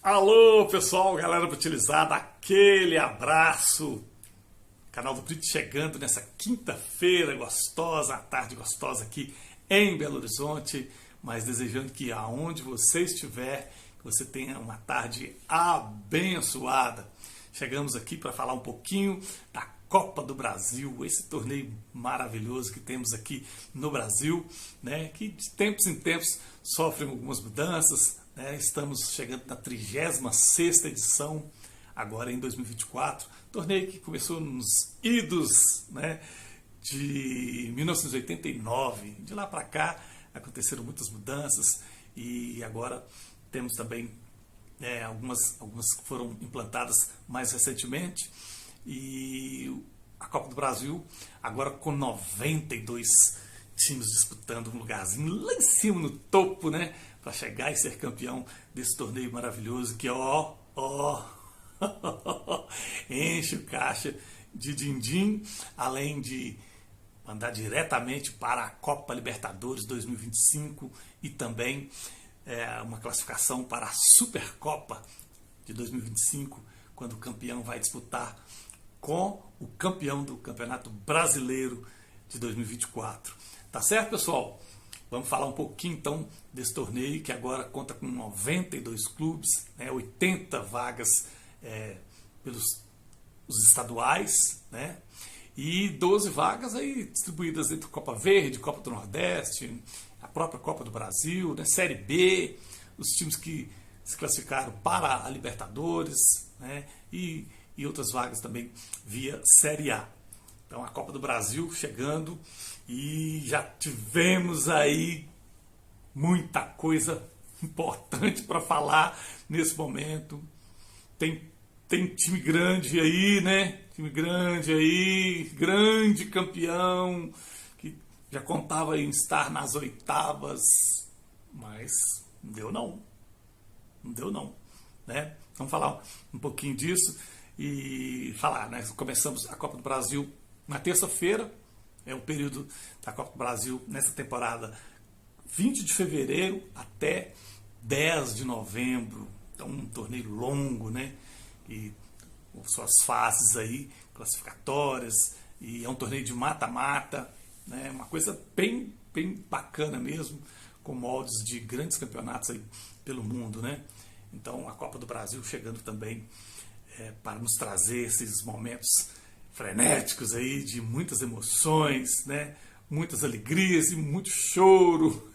Alô, pessoal, galera utilizada, aquele abraço. Canal do Brito chegando nessa quinta-feira gostosa, a tarde gostosa aqui em Belo Horizonte, mas desejando que aonde você estiver, que você tenha uma tarde abençoada. Chegamos aqui para falar um pouquinho da Copa do Brasil, esse torneio maravilhoso que temos aqui no Brasil, né, que de tempos em tempos sofre algumas mudanças. Estamos chegando na 36ª edição, agora em 2024. Torneio que começou nos idos, né, de 1989. De lá para cá aconteceram muitas mudanças e agora temos também algumas que foram implantadas mais recentemente. E a Copa do Brasil agora com 92 times disputando um lugarzinho lá em cima no topo, né? Para chegar e ser campeão desse torneio maravilhoso que enche o caixa de din-din, além de mandar diretamente para a Copa Libertadores 2025 e também uma classificação para a Supercopa de 2025, quando o campeão vai disputar com o campeão do Campeonato Brasileiro de 2024. Tá certo, pessoal? Vamos falar um pouquinho então desse torneio que agora conta com 92 clubes, 80 vagas pelos os estaduais, né? E 12 vagas aí distribuídas entre Copa Verde, Copa do Nordeste, a própria Copa do Brasil, né? Série B, os times que se classificaram para a Libertadores, né? E outras vagas também via Série A. Então a Copa do Brasil chegando e já tivemos aí muita coisa importante para falar nesse momento. Tem time grande aí, né? Time grande aí, grande campeão, que já contava em estar nas oitavas, mas não deu não. Não deu não, né? Vamos falar um pouquinho disso e falar, né? Começamos a Copa do Brasil na terça-feira, é o período da Copa do Brasil nessa temporada, 20 de fevereiro até 10 de novembro. Então, um torneio longo, né? E com suas fases aí, classificatórias, e é um torneio de mata-mata, né? Uma coisa bem bacana mesmo, com moldes de grandes campeonatos aí pelo mundo, né? Então, a Copa do Brasil chegando também para nos trazer esses momentos frenéticos aí, de muitas emoções, né? Muitas alegrias e muito choro.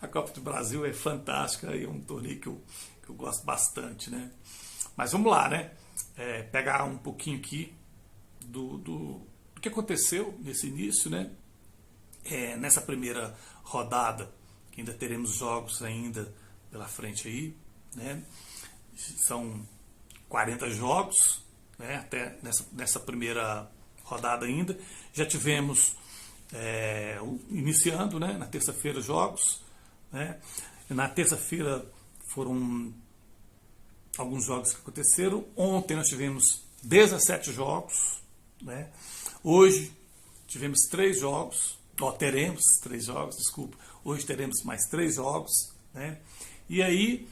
A Copa do Brasil é fantástica e é um torneio que eu gosto bastante, né? Mas vamos lá, né? Pegar um pouquinho aqui do que aconteceu nesse início, né? Nessa primeira rodada, que ainda teremos jogos ainda pela frente aí, né? São 40 jogos, né? Até nessa primeira rodada ainda. Já tivemos iniciando, né? Na terça-feira jogos, né? Na terça-feira foram alguns jogos que aconteceram. Ontem nós tivemos 17 jogos, né? Hoje tivemos 3 jogos, teremos 3 jogos, desculpa. Hoje teremos mais 3 jogos, né? E aí,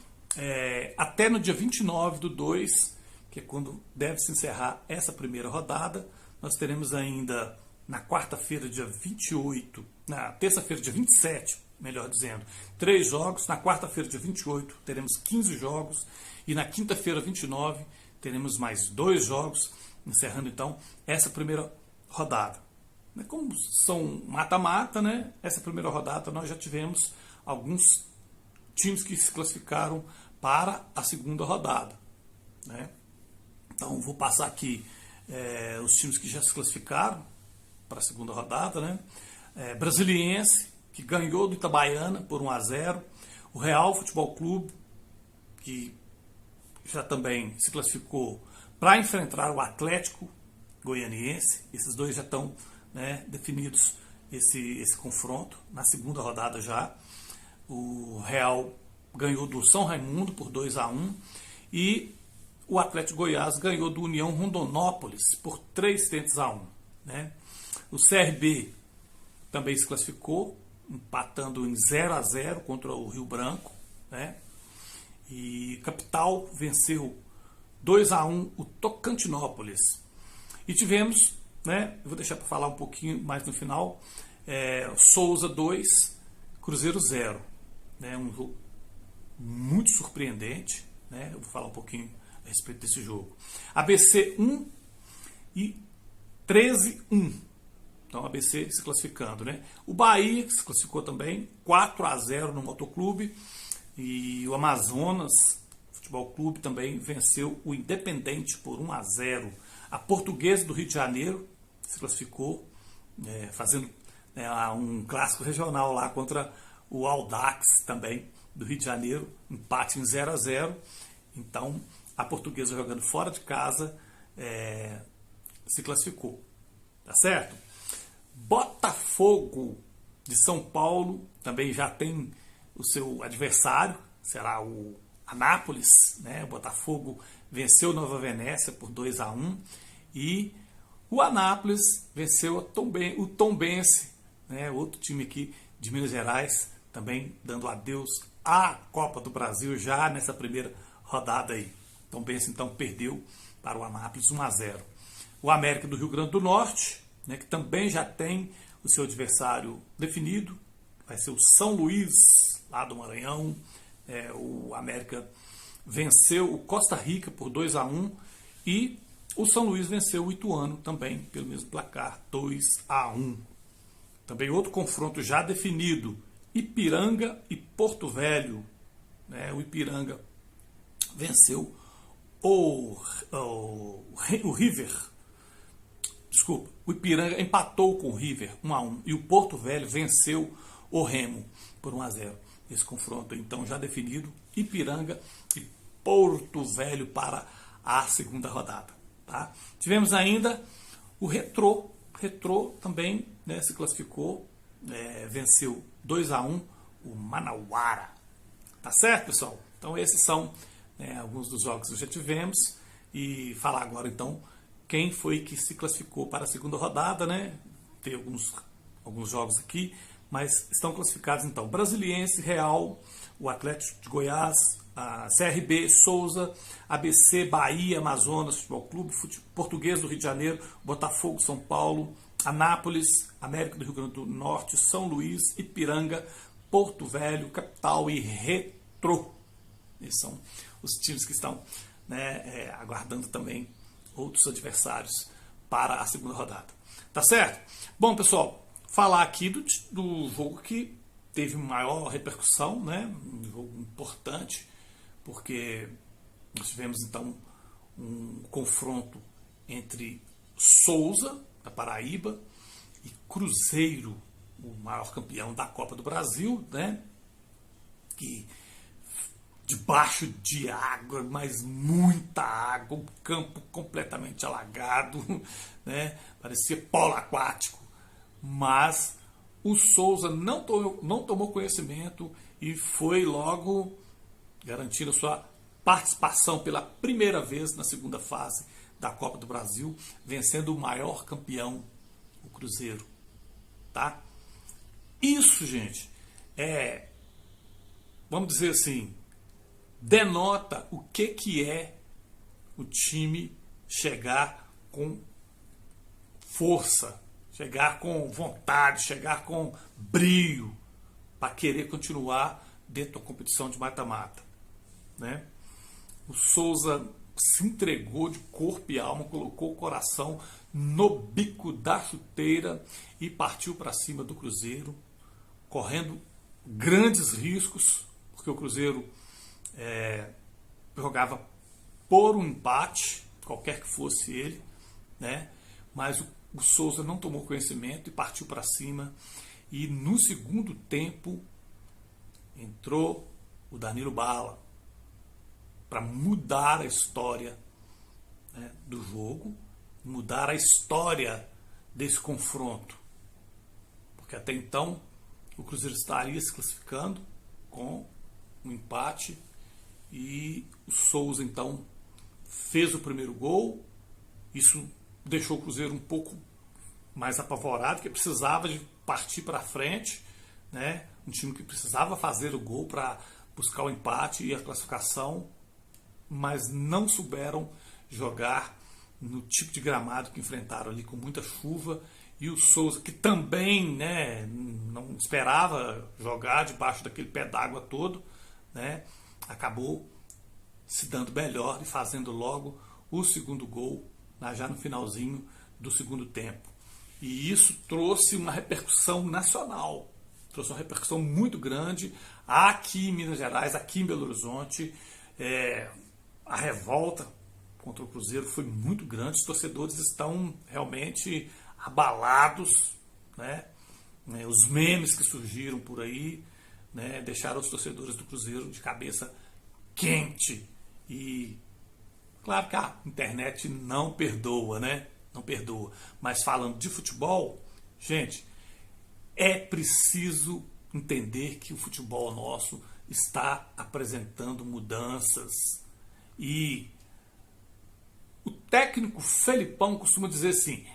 até no dia 29/2, que é quando deve se encerrar essa primeira rodada, nós teremos ainda na quarta-feira, dia 28, na terça-feira, dia 27, melhor dizendo, 3 jogos. Na quarta-feira, dia 28, teremos 15 jogos. E na quinta-feira, 29, teremos mais 2 jogos, encerrando então essa primeira rodada. Como são mata-mata, né? Essa primeira rodada nós já tivemos alguns times que se classificaram para a segunda rodada, né? Então vou passar aqui os times que já se classificaram para a segunda rodada, né? Brasiliense, que ganhou do Itabaiana por 1-0. O Real Futebol Clube, que já também se classificou para enfrentar o Atlético Goianiense. Esses dois já estão, né, definidos esse confronto na segunda rodada já. O Real ganhou do São Raimundo por 2-1 e o Atlético Goiás ganhou do União Rondonópolis por 3-1, né? O CRB também se classificou, empatando em 0-0 contra o Rio Branco, né? E Capital venceu 2-1 o Tocantinópolis. E tivemos, né, eu vou deixar para falar um pouquinho mais no final, Souza 2, Cruzeiro 0. Né, um jogo muito surpreendente. Né, eu vou falar um pouquinho a respeito desse jogo. ABC 1 e 13-1. Então, ABC se classificando. Né? O Bahia se classificou também, 4-0 no Motoclube. E o Amazonas Futebol Clube também venceu o Independente por 1-0. A Portuguesa do Rio de Janeiro se classificou, fazendo um clássico regional lá contra o Audax também do Rio de Janeiro, empate em 0-0. Então, a Portuguesa jogando fora de casa se classificou. Tá certo? Botafogo de São Paulo também já tem o seu adversário, será o Anápolis. Né? O Botafogo venceu o Nova Venécia por 2-1 e o Anápolis venceu o Tombense, né? Outro time aqui de Minas Gerais, também dando adeus à Copa do Brasil já nessa primeira rodada aí. Tombense então perdeu para o Anápolis 1-0. O América do Rio Grande do Norte, né, que também já tem o seu adversário definido, vai ser o São Luís, lá do Maranhão. O América venceu o Costa Rica por 2-1 e o São Luís venceu o Ituano também pelo mesmo placar, 2-1. Também outro confronto já definido, Ipiranga e Porto Velho. Né? O Ipiranga venceu o River. Desculpa, o Ipiranga empatou com o River 1-1 e o Porto Velho venceu o Remo por 1-0. Esse confronto então já definido, Ipiranga e Porto Velho para a segunda rodada. Tá? Tivemos ainda o Retrô. Retrô também, né, se classificou, venceu 2-1 o Manauara. Tá certo, pessoal? Então esses são alguns dos jogos que já tivemos. E falar agora então quem foi que se classificou para a segunda rodada, né? Tem alguns jogos aqui, mas estão classificados então Brasiliense, Real, o Atlético de Goiás, a CRB, Souza, ABC, Bahia, Amazonas Futebol Clube, Português do Rio de Janeiro, Botafogo, São Paulo, Anápolis, América do Rio Grande do Norte, São Luís, Ipiranga, Porto Velho, Capital e Retrô. Esses são os times que estão, né, aguardando também outros adversários para a segunda rodada. Tá certo? Bom, pessoal, falar aqui do jogo que teve maior repercussão, né? Um jogo importante, porque nós tivemos então um confronto entre Souza, da Paraíba, e Cruzeiro, o maior campeão da Copa do Brasil, né? Que debaixo de água, mas muita água, o campo completamente alagado, né? Parecia polo aquático, mas o Souza não tomou conhecimento e foi logo garantindo sua participação pela primeira vez na segunda fase da Copa do Brasil, vencendo o maior campeão, o Cruzeiro. Tá? Isso, gente, vamos dizer assim, denota o que é o time chegar com força, chegar com vontade, chegar com brio para querer continuar dentro da competição de mata-mata. Né? O Souza se entregou de corpo e alma, colocou o coração no bico da chuteira e partiu para cima do Cruzeiro, correndo grandes riscos, porque o Cruzeiro jogava por um empate, qualquer que fosse ele, né? Mas o Souza não tomou conhecimento e partiu para cima. E no segundo tempo entrou o Danilo Bala para mudar a história, né, do jogo, mudar a história desse confronto. Porque até então o Cruzeiro estaria se classificando com um empate e o Souza então fez o primeiro gol. Isso deixou o Cruzeiro um pouco mais apavorado, que precisava de partir para frente, né? Um time que precisava fazer o gol para buscar o empate e a classificação, mas não souberam jogar no tipo de gramado que enfrentaram ali com muita chuva. E o Souza, que também, né, não esperava jogar debaixo daquele pé d'água todo, né, acabou se dando melhor e fazendo logo o segundo gol, já no finalzinho do segundo tempo. E isso trouxe uma repercussão nacional, trouxe uma repercussão muito grande aqui em Minas Gerais, aqui em Belo Horizonte. A revolta contra o Cruzeiro foi muito grande, os torcedores estão realmente abalados, né? Os memes que surgiram por aí, né, deixaram os torcedores do Cruzeiro de cabeça quente. E claro que a internet não perdoa, né? Não perdoa. Mas falando de futebol, gente, é preciso entender que o futebol nosso está apresentando mudanças. E o técnico Felipão costuma dizer assim: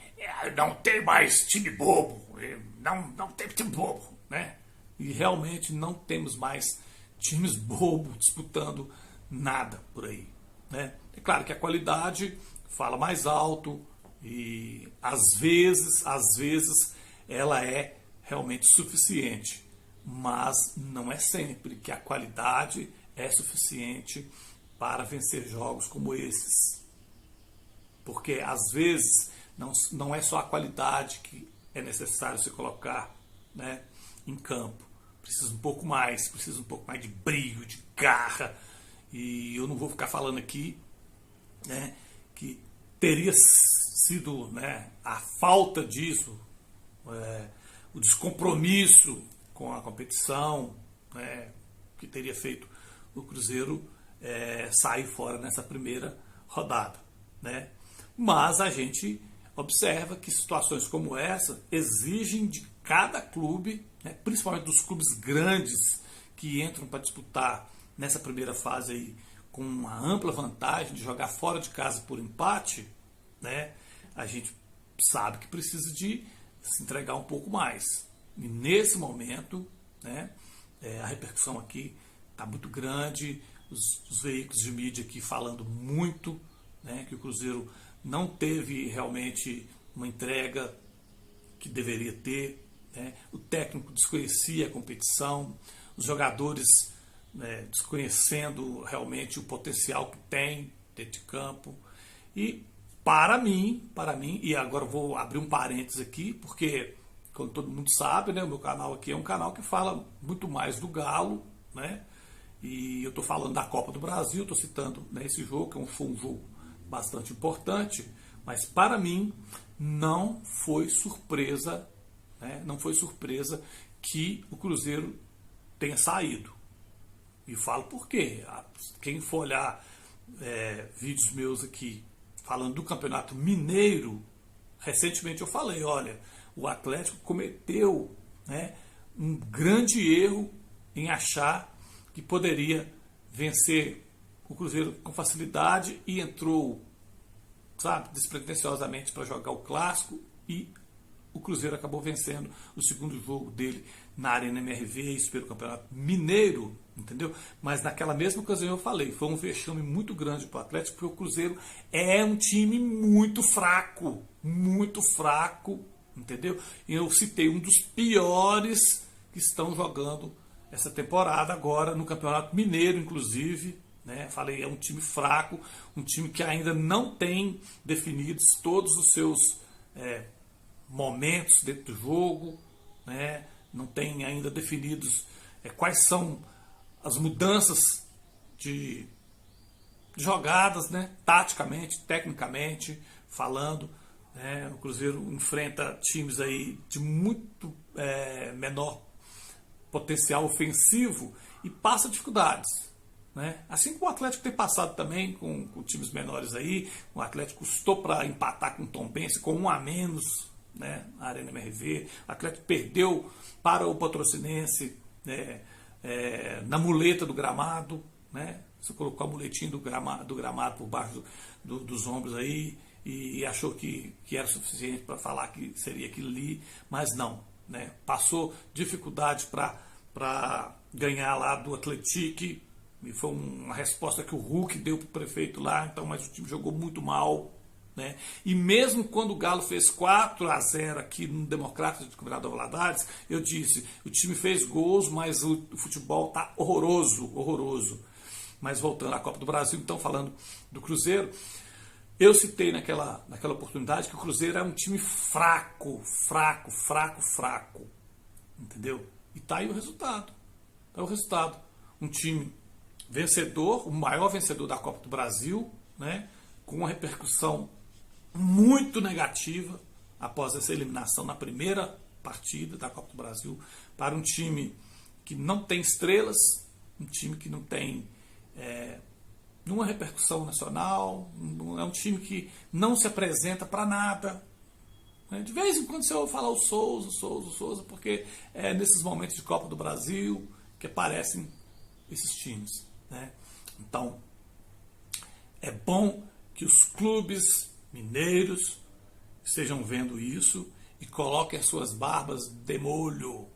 não tem mais time bobo, não tem time bobo, né? E realmente não temos mais times bobos disputando nada por aí, né? É claro que a qualidade fala mais alto e às vezes ela é realmente suficiente, mas não é sempre que a qualidade é suficiente para vencer jogos como esses. Porque às vezes não é só a qualidade que é necessário se colocar, né, em campo. Precisa um pouco mais de brilho, de garra. E eu não vou ficar falando aqui, né, que teria sido, né, a falta disso, o descompromisso com a competição, né, que teria feito o Cruzeiro sair fora nessa primeira rodada, né? Mas a gente observa que situações como essa exigem de cada clube, né, principalmente dos clubes grandes que entram para disputar nessa primeira fase aí com uma ampla vantagem de jogar fora de casa por empate, né, a gente sabe que precisa de se entregar um pouco mais. E nesse momento, né, a repercussão aqui está muito grande, os veículos de mídia aqui falando muito, né, que o Cruzeiro não teve realmente uma entrega que deveria ter, né? O técnico desconhecia a competição, os jogadores, né, desconhecendo realmente o potencial que tem dentro de campo. E para mim, e agora eu vou abrir um parênteses aqui, porque como todo mundo sabe, né, o meu canal aqui é um canal que fala muito mais do Galo, né? E eu estou falando da Copa do Brasil, estou citando, né, esse jogo, que foi um jogo bastante importante, mas para mim não foi surpresa, né? Não foi surpresa que o Cruzeiro tenha saído. E falo por quê. Quem for olhar vídeos meus aqui falando do Campeonato Mineiro, recentemente eu falei, olha, o Atlético cometeu, né, um grande erro em achar que poderia vencer o Cruzeiro com facilidade e entrou, sabe, despretensiosamente para jogar o clássico, e o Cruzeiro acabou vencendo o segundo jogo dele na Arena MRV, isso pelo Campeonato Mineiro, entendeu? Mas naquela mesma ocasião eu falei, foi um vexame muito grande para o Atlético, porque o Cruzeiro é um time muito fraco, entendeu? E eu citei um dos piores que estão jogando essa temporada agora no Campeonato Mineiro, inclusive, né? Falei, é um time fraco, um time que ainda não tem definidos todos os seus momentos dentro do jogo, né? Não tem ainda definidos quais são as mudanças de jogadas, né? Taticamente, tecnicamente falando, né? O Cruzeiro enfrenta times aí de muito menor potencial ofensivo e passa dificuldades, né? Assim como o Atlético tem passado também com times menores aí. O Atlético custou para empatar com o Tombense com 1 a menos, né, na Arena MRV. O Atlético perdeu para o Patrocinense, né, na muleta do gramado, né? Você colocou a muletinha do gramado por baixo dos ombros aí e achou que era suficiente para falar que seria aquilo ali, mas não, né? Passou dificuldade para para ganhar lá do Atlético. E foi uma resposta que o Hulk deu para o prefeito lá, então, mas o time jogou muito mal. Né? E mesmo quando o Galo fez 4-0 aqui no Democrático de Governador Valadares, eu disse, o time fez gols, mas o futebol tá horroroso, horroroso. Mas voltando à Copa do Brasil, então falando do Cruzeiro, eu citei naquela oportunidade que o Cruzeiro é um time fraco, entendeu? E tá aí o resultado. Tá o resultado. Um time vencedor, o maior vencedor da Copa do Brasil, né? Com uma repercussão muito negativa após essa eliminação na primeira partida da Copa do Brasil para um time que não tem estrelas, um time que não tem nenhuma repercussão nacional, é um time que não se apresenta para nada. De vez em quando você ouve falar o Souza, porque é nesses momentos de Copa do Brasil que aparecem esses times. Né? Então, é bom que os clubes mineiros estejam vendo isso e coloquem as suas barbas de molho,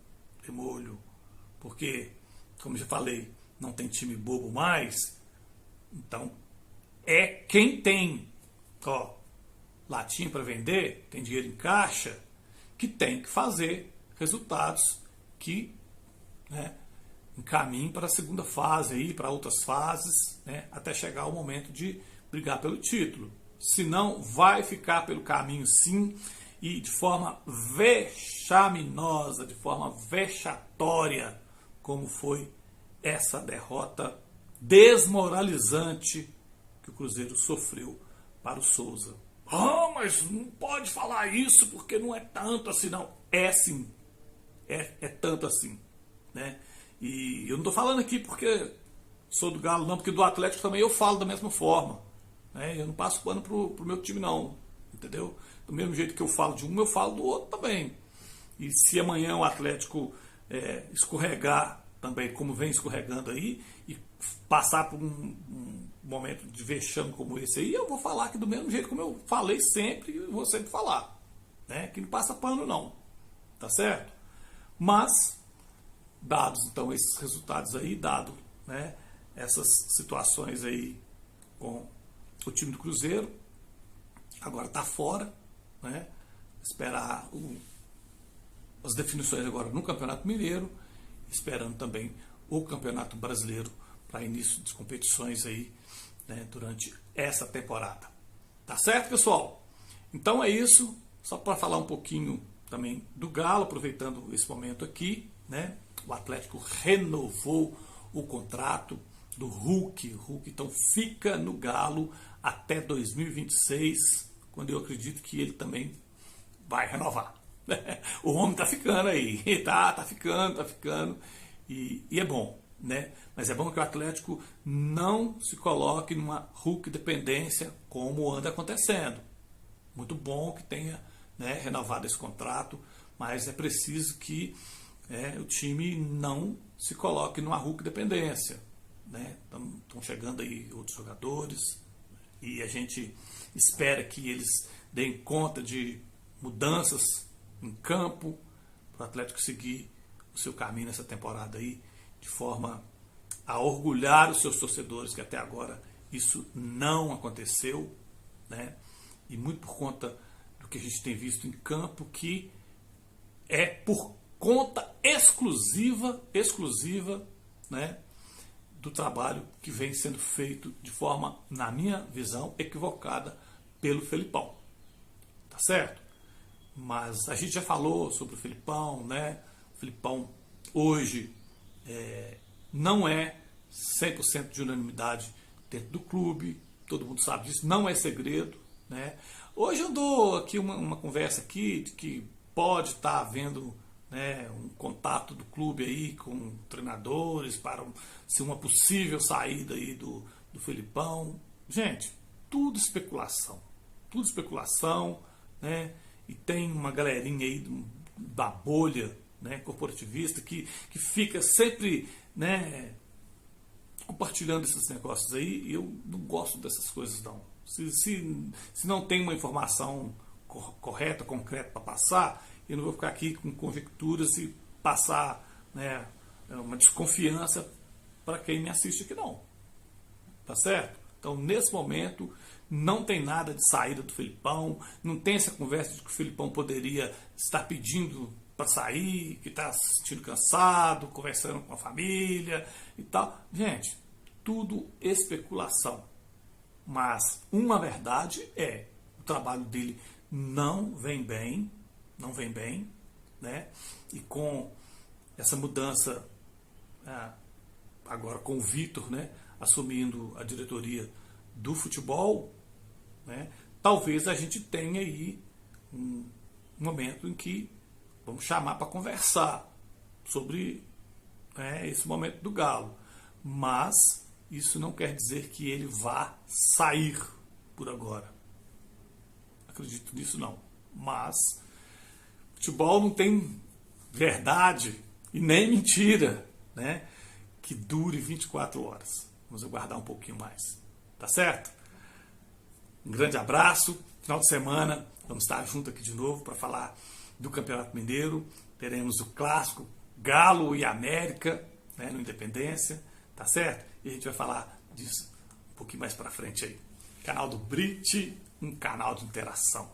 porque, como já falei, não tem time bobo mais, então é quem tem latinha para vender, tem dinheiro em caixa, que tem que fazer resultados que encaminhem para a segunda fase, aí, para outras fases, né, até chegar o momento de brigar pelo título. Senão vai ficar pelo caminho sim, e de forma vexaminosa, de forma vexatória, como foi essa derrota desmoralizante que o Cruzeiro sofreu para o Souza. Mas não pode falar isso porque não é tanto assim, não. É sim, é tanto assim, né? E eu não estou falando aqui porque sou do Galo, não, porque do Atlético também eu falo da mesma forma. Né? Eu não passo pano pro meu time, não. Entendeu? Do mesmo jeito que eu falo de um, eu falo do outro também. E se amanhã o Atlético escorregar também, como vem escorregando aí, e passar por um momento de vexame como esse aí, eu vou falar aqui do mesmo jeito como eu falei sempre e vou sempre falar. Né? Que não passa pano, não. Tá certo? Mas, dados então esses resultados aí, dado, né, essas situações aí com o time do Cruzeiro, agora está fora, né, esperar as definições agora no Campeonato Mineiro, esperando também o Campeonato Brasileiro para início das competições aí, né, durante essa temporada. Tá certo, pessoal? Então é isso, só para falar um pouquinho também do Galo, aproveitando esse momento aqui, né? O Atlético renovou o contrato do Hulk. O Hulk então fica no Galo até 2026, quando eu acredito que ele também vai renovar. O homem tá ficando aí, tá ficando, e é bom, né? Mas é bom que o Atlético não se coloque numa Hulk dependência como anda acontecendo. Muito bom que tenha, né, renovado esse contrato, mas é preciso que o time não se coloque numa Hulk dependência. Né? Estão chegando aí outros jogadores e a gente espera que eles deem conta de mudanças em campo para o Atlético seguir o seu caminho nessa temporada aí, de forma a orgulhar os seus torcedores, que até agora isso não aconteceu, né? E muito por conta do que a gente tem visto em campo, que é por conta exclusiva, né, do trabalho que vem sendo feito de forma, na minha visão, equivocada pelo Felipão. Tá certo? Mas a gente já falou sobre o Felipão, né? O Felipão hoje não é 100% de unanimidade dentro do clube, todo mundo sabe disso, não é segredo, né? Hoje eu dou aqui uma conversa aqui de que pode estar havendo, né, um contato do clube aí com treinadores para ser uma possível saída aí do Felipão. Gente, tudo especulação, né? E tem uma galerinha aí da bolha, né, corporativista que fica sempre, né, compartilhando esses negócios aí, e eu não gosto dessas coisas não. Se não tem uma informação correta, concreta para passar, eu não vou ficar aqui com conjecturas e passar, né, uma desconfiança para quem me assiste aqui não. Tá certo? Então, nesse momento, não tem nada de saída do Felipão, não tem essa conversa de que o Felipão poderia estar pedindo para sair, que está se sentindo cansado, conversando com a família e tal. Gente, tudo especulação. Mas uma verdade é, o trabalho dele não vem bem, né? E com essa mudança, agora com o Vitor, né, assumindo a diretoria do futebol, né, talvez a gente tenha aí um momento em que vamos chamar para conversar sobre, né, esse momento do Galo. Mas isso não quer dizer que ele vá sair por agora. Acredito nisso não. Mas futebol não tem verdade e nem mentira, né, que dure 24 horas. Vamos aguardar um pouquinho mais. Tá certo? Um grande abraço. Final de semana vamos estar junto aqui de novo para falar do Campeonato Mineiro. Teremos o clássico Galo e América, né, no Independência. Tá certo? E a gente vai falar disso um pouquinho mais para frente aí. Canal do Brit, um canal de interação.